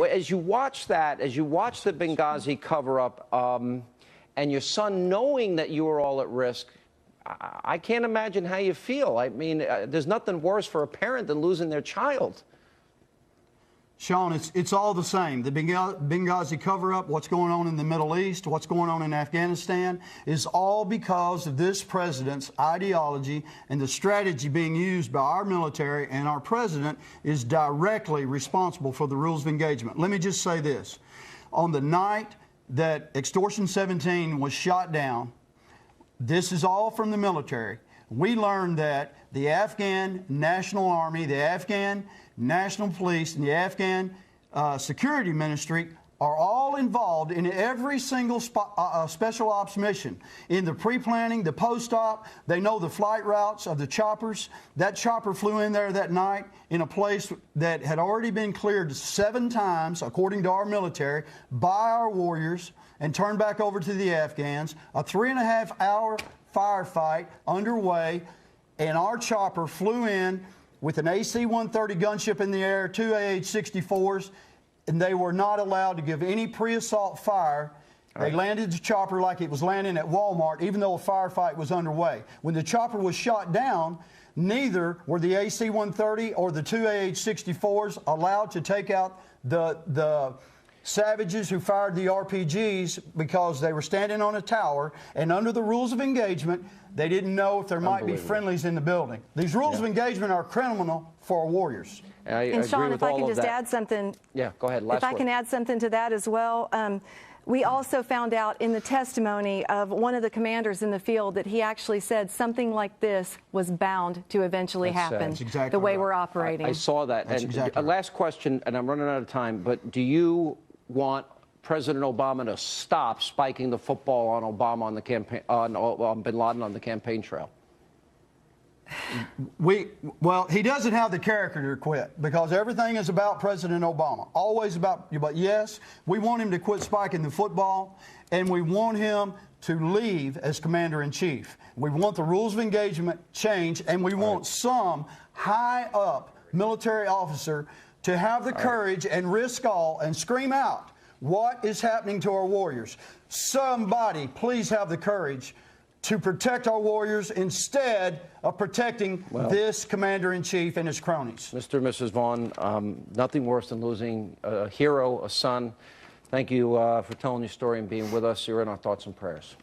As you watch that, as you watch the Benghazi cover-up, and your son knowing that you were all at risk, I can't imagine how you feel. I mean, there's nothing worse for a parent than losing their child. Sean, it's all the same. The Benghazi cover-up, what's going on in the Middle East, what's going on in Afghanistan, is all because of this president's ideology, and the strategy being used by our military, and our president is directly responsible for the rules of engagement. Let me just say this. On the night that Extortion 17 was shot down, this is all from the military. We learned that the Afghan National Army, the Afghan National Police, and the Afghan Security Ministry are all involved in every single special ops mission. In the pre-planning, the post-op, they know the flight routes of the choppers. That chopper flew in there that night in a place that had already been cleared 7 times, according to our military, by our warriors, and turned back over to the Afghans. A 3.5-hour firefight underway, and our chopper flew in with an AC-130 gunship in the air, 2 AH-64s, and they were not allowed to give any pre-assault fire. They landed the chopper like it was landing at Walmart, even though a firefight was underway. When the chopper was shot down, neither were the AC-130 or the 2 AH-64s allowed to take out the savages who fired the RPGs, because they were standing on a tower, and under the rules of engagement, they didn't know if there might be friendlies in the building. These rules of engagement are criminal for our warriors. And Sean, if I can just add something. Yeah, go ahead. Last If I can add something to that as well. We also found out in the testimony of one of the commanders in the field that he actually said something like this was bound to eventually happen, exactly the way right. we're operating. I saw that. That's and exactly right. Last question, and I'm running out of time, but do you want President Obama to stop spiking the football on Obama on the campaign, on Bin Laden on the campaign trail? Well, he doesn't have the character to quit, because everything is about President Obama. Always about, but yes, we want him to quit spiking the football, and we want him to leave as commander-in-chief. We want the rules of engagement changed, and we want some high-up military officer to have the courage and risk all and scream out what is happening to our warriors. Somebody please have the courage to protect our warriors instead of protecting this commander-in-chief and his cronies. Mr. and Mrs. Vaughn, nothing worse than losing a hero, a son. Thank you for telling your story and being with us. You're in our thoughts and prayers.